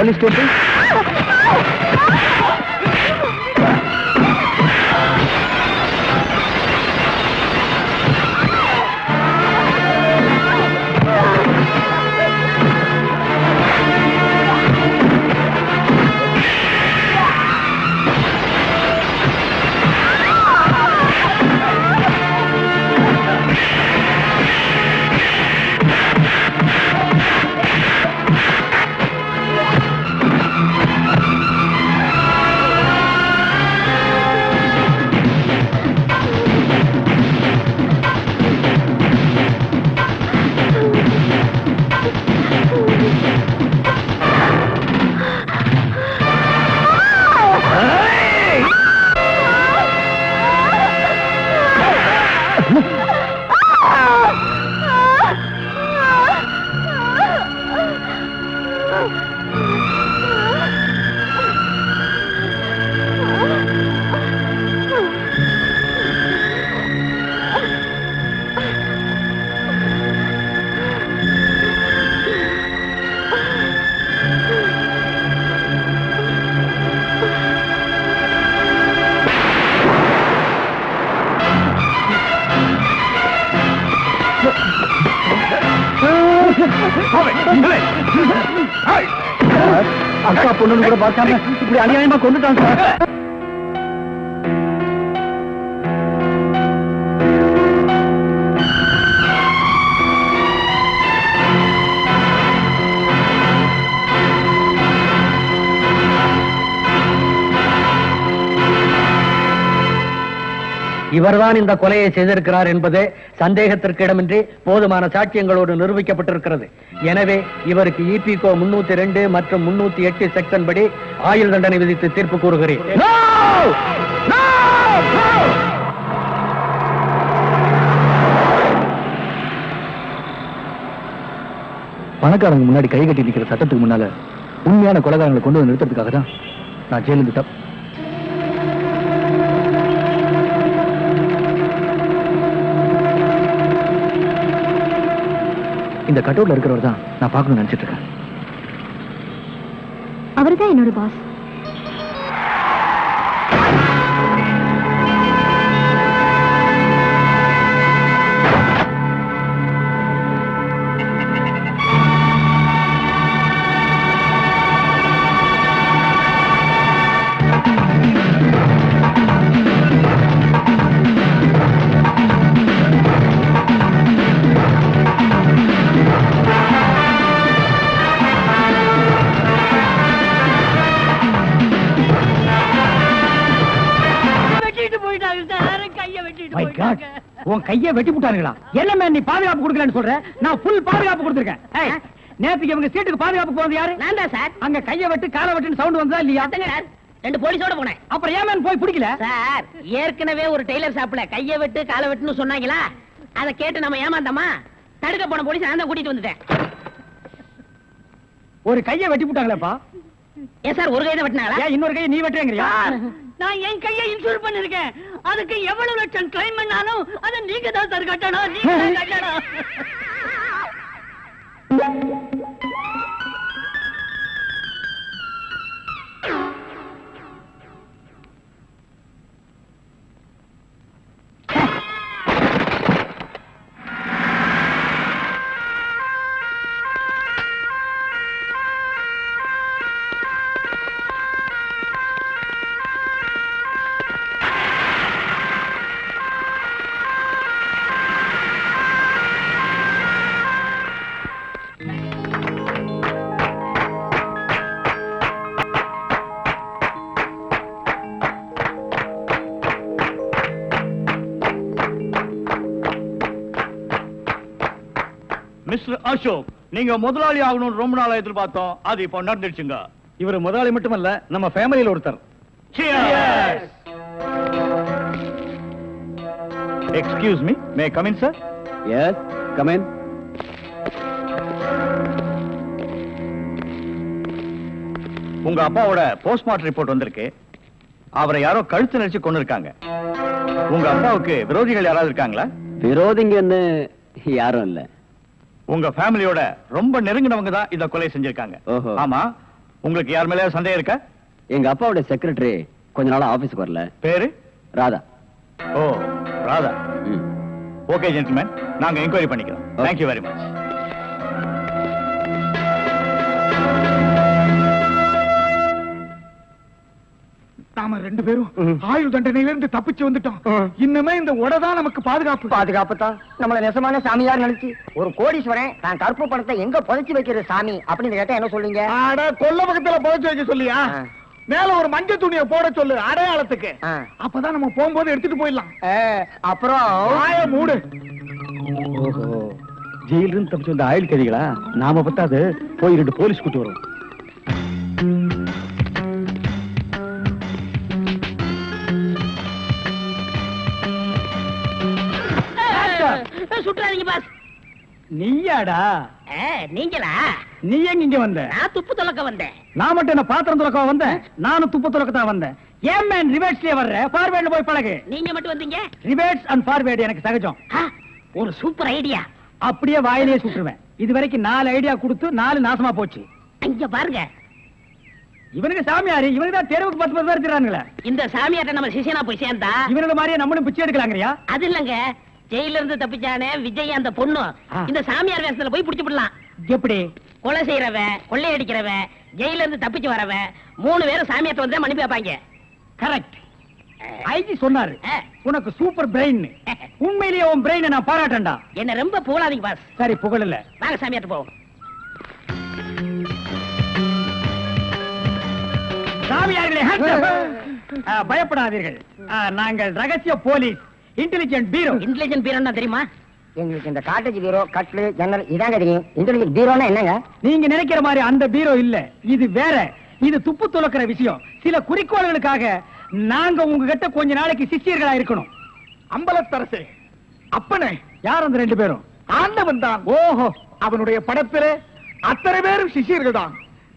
Police station. அக்கா பொண்ணு கூட பார்க்காம இப்படி அநியாயமா கொண்டுட்டான் சார். இவர்தான் இந்த கொலையை செய்திருக்கிறார் என்பது சந்தேகத்திற்கு இடமின்றி போதுமான சாட்சியங்களோடு நிரூபிக்கப்பட்டிருக்கிறது. எனவே இவருக்கு இபிகோ 302 மற்றும் 308 செக்ஷன் படி ஆயுள் தண்டனை விதித்து தீர்ப்பு கூறுகிறேன். பணக்காரங்க முன்னாடி கை கட்டி நிற்கிற சட்டத்துக்கு முன்னால உண்மையான கொலைகாரங்களை கொண்டு வந்து நிறுத்துறதுக்காக தான் நான் ஜெயிலிருந்து இந்த கட்டவுட்ல இருக்கிறவர் தான் நான் பார்க்கணும்னு நினைச்சிட்டு இருக்கேன். அவர்தான் என்னோட பாஸ். உன் கையை வெட்டி விட்டானுங்களா? எல்லாமே நீ பாதுகாப்பு கொடுக்கலன்னு சொல்ற. நான் ஃபுல் பாதுகாப்பு கொடுத்திருக்கேன். நேத்துக்கு இவங்க சீட்டுக்கு பாதுகாப்பு போனது யாரு? நான் தான் சார். அங்க கையை வெட்டு காலை வெட்டுன்னு சவுண்ட் வந்ததா இல்லையா? சார் 2 போலீஸோட போனேன். அப்புறம் ஏன் போய் பிடிக்கல? சார் ஏற்கனவே ஒரு டெய்லர் ஷாப்ல கையை வெட்டு காலை வெட்டுன்னு சொன்னாங்களா, அதை கேட்டு நம்ம ஏமாந்தோமா? தடுக்க போன போலீஸ் நான் தான் கூட்டிட்டு வந்துட்டேன். ஒரு கையை வெட்டி விட்டாங்களேப்பா. ஏன் சார் ஒரு கையை வெட்டினாங்களா? இன்னொரு கையை நீ வெட்டுறீங்கறியா? நான் என் கையை இன்சூர் பண்ணிருக்கேன். அதுக்கு எவ்வளவு லட்சம் கிளைம் பண்ணாலும் அதை நீங்க தான் சார் கட்டணும். நீங்க தான் கட்டணும். மிஸ்டர் அசோக், நீங்க முதலாளி ஆகணும்னு ரொம்ப நாளா எதிர்பார்த்தோம். அது இப்போ நடந்துடுச்சுங்க. இவர் முதலாளி மட்டுமல்ல, நம்ம ஃபேமிலியில ஒருத்தர். Excuse me, may come in sir? Yes, come in. உங்க அப்பாவோட போஸ்ட்மார்ட்டம் ரிப்போர்ட் வந்திருக்கு. அவரை யாரோ கழுத்து நெரிச்சு கொண்டு இருக்காங்க. உங்க அப்பாவுக்கு விரோதிகள் யாராவது இருக்காங்களா? விரோதிங்கன்னு யாரும் இல்ல. உங்க ஃபேமிலியோட ரொம்ப நெருங்கினவங்க தான் இந்த கொலை செஞ்சிருக்காங்க. ஆமா, உங்களுக்கு யார் மேல சந்தேகம் இருக்கா? எங்க அப்பாவுடைய செக்ரட்டரி கொஞ்ச நாளா ஆபீஸ்க்கு வரல. பேரு? ராதா. ஓ, ராதா. ம். ஓகே ஜென்டில்மேன், நாங்க என்கொயரி பண்ணிக்கிறோம். Okay. Thank you very much. நாம 2 பேரும் ஆயுள் தண்டனையில இருந்து தப்பிச்சு வந்துட்டோம். இன்னுமே இந்த உடதான் நமக்கு பாதுகாப்பு. பாதுகாப்பு தான் நம்மள நெசமான சாமியார் நினைச்சு ஒரு கோடீஸ்வரன் தான் கருப்பு பணத்தை எங்க புதைச்சு வைக்கிற சாமி அப்படின்னு கேட்டா என்ன சொல்லுங்க? அட கொல்ல பக்கத்துல புதைச்சு வைக்க சொல்லியா? மேல ஒரு மஞ்சள் துணியை போட சொல்லு அடையாளத்துக்கு. அப்பதான் நம்ம போகும்போது எடுத்துட்டு போயிடலாம். அப்புறம் வாய மூடு. ஓஹோ, ஜெயில இருந்து தப்பிச்சு வந்த ஆயுள் கைதிகளா? நாம பத்தாது, போய் 2 போலீஸ் கூட்டி வரும். சுற்றாதீங்க பாஸ். நீயாடா? நீங்களா? நீ எங்க இங்க வந்த? நான் துப்பு துலக்க வந்தேன். நான் மட்டும் என்ன பாத்திரம் துலக்க வந்தேன்? நானும் துப்பு துலக்க தான் வந்தேன். ஏன் மேன் ரிவர்ஸ்லயே வர்ற? ஃபார்வேர்ட்ல போய் பழகு. நீங்க மட்டும் வந்தீங்க? ரிவர்ஸ் அண்ட் ஃபார்வேர்ட் எனக்கு சகஜம். ஒரு சூப்பர் ஐடியா. அப்படியே வாயிலே சுட்டுருவேன். இது வரைக்கும் 4 ஐடியா கொடுத்து 4 நாசமா போச்சு. இங்க பாருங்க, இவனுக்கு சாமியாரு, இவனுக்கு தான் தெருவுக்கு 10 பேர் இருக்கிறானுங்களே. இந்த சாமியார்ட்ட நம்ம சிஷியனா போய் சேர்ந்தா இவனுக்கு மாதிரியே நம்மளும் பிச்சை எடுக்கலாங்கறியா? அது இல்லங்க, ஜெயில இருந்து தப்பிச்சானே விஜய் அந்த பொண்ணு இந்த சாமியார் வேஷத்துல போய் புடிச்சு விடலாம். எப்படி? கொலை செய்யறவன், கொள்ளையடிக்கிறவன், ஜெயில இருந்து தப்பிச்சு வரவன் 3 பேரும் சாமியார்ட்ட வந்து மன்னிப்பு வைப்பாங்க. கரெக்ட். ஐஜி சொன்னாரு உனக்கு சூப்பர் பிரெயின். உண்மையிலேயே உன் பிரெயினை நான் பாராட்டேன்டா. என்ன ரொம்ப புகழாதீங்க பாஸ். சரி, புகழல. வாங்க சாமியார்ட்ட போவோம். சாமியார்களே, பயப்படாதீர்கள். நாங்கள் ரகசிய போலீஸ், இன்டெலிஜென்ட் பீரோ. இன்டெலிஜென்ட் பீரோன்னா தெரியுமா? எங்களுக்கு இந்த காட்டேஜ் பீரோ, கட்லு, ஜன்னல் இதாங்க தெரியும். இன்டெலிஜென்ட் பீரோனா என்னங்க? நீங்க நினைக்கிற மாதிரி அந்த பீரோ இல்ல, இது வேற. இது துப்பு துலக்கிற விஷயம். சில குறிக்கோள்களுக்காக நாங்க உங்ககிட்ட கொஞ்ச நாளைக்கு சிஷ்யர்களா இருக்கணும். அம்பலத்தரசே, அப்பனே, யார் அந்த 2 பேரும்? ஆண்டவன் தான். ஓஹோ, அவனுடைய படத்திலே அத்தனை பேரும் சிஷியர்கள் தான்.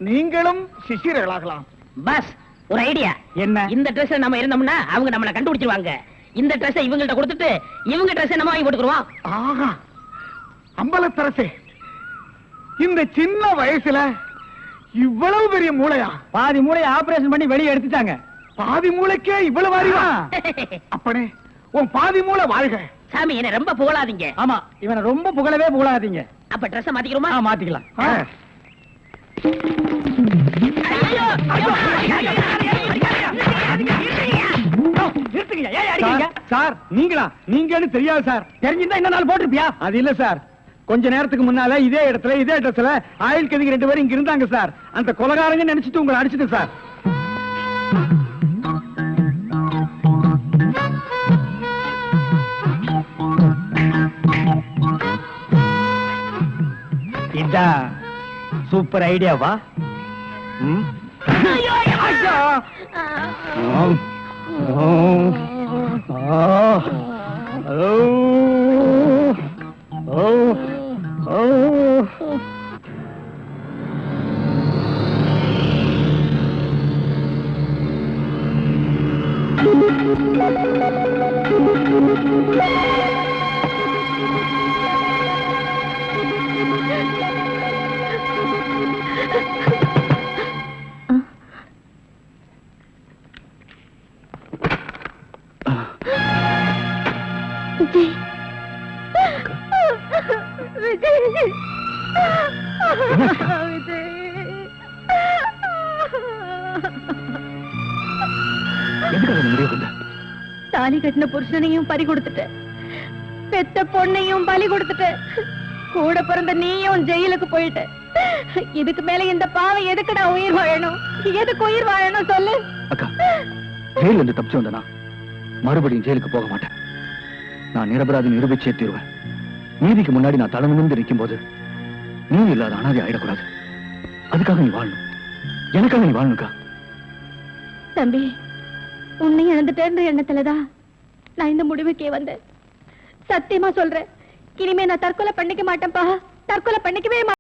நீங்களும் சிஷியர்களாகலாம். பாஸ், ஒரு ஐடியா. என்ன? இந்த ட்ரெஸ் நம்ம இருந்தோம்னா அவங்க நம்மள கண்டுபிடிச்சிருவாங்க. இந்த ட்ரெஸ் இவங்கள்ட்ட கொடுத்துட்டு இவங்க ட்ரெஸ் நம்ம வாங்கி போட்டுக்குறோம். ஆஹா, அம்பலத்தரசே, இந்த சின்ன வயசுல இவ்வளவு பெரிய மூளையா? பாதி மூளையை ஆபரேஷன் பண்ணி வெளியே எடுத்துட்டாங்க. பாதி மூளைக்கே இவ்வளவு அறிவா? அப்பனே, உன் பாதி மூளை வாழ்க. சாமி, என்ன ரொம்ப புகழாதீங்க. ஆமா, இவனை ரொம்ப புகழவே புகழாதீங்க. அப்ப ட்ரெஸ் மாத்திக்கிறோமா? மாத்திக்கலாம். சார், நீங்களா? நீங்கன்னு தெரியாது சார். தெரிஞ்சிருந்தா இந்த நாள் போட்டிருப்பியா? அது இல்ல சார், கொஞ்ச நேரத்துக்கு முன்னால இதே இடத்துல இதே இடத்துல ஆயுள் கைதிகள் 2 பேரும் இங்க இருந்தாங்க சார். அந்த கொலைகாரங்க நினைச்சிட்டு உங்களை அடிச்சிட்டு சார். இதான் சூப்பர் ஐடியாவா? தாலி கட்டின புருஷனையும் பறி கொடுத்துட்ட, பெத்த பொண்ணையும் பலி கொடுத்துட்ட, கூட பிறந்த நீயும் ஜெயிலுக்கு போயிட்ட. இதுக்கு மேல இந்த பாவம் எதுக்கு நான் உயிர் வாழணும்? எதுக்கு உயிர் வாழணும் சொல்லு? அக்கா, ஜெயில இருந்து தப்பிச்சு வந்தனா மறுபடியும் ஜெயிலுக்கு போக மாட்டேன். நான் நிரபராதி நிரூபிச்சே தீருவேன். நீதிக்கு முன்னாடி நான் தலை நிமிர்ந்து நிற்கும் போது நீ இல்லாத அனாதை ஆயிடக்கூடாது. அதுக்காக நீ வாழணும். எனக்காக நீ வாழணுக்கா. தம்பி, உன்னை இழந்துட்டேன்ற எண்ணத்துலதான் நான் இந்த முடிவுக்கே வந்தேன். சத்தியமா சொல்றேன், இனிமே நான் தற்கொலை பண்ணிக்க மாட்டேன்ப்பா. தற்கொலை பண்ணிக்கவே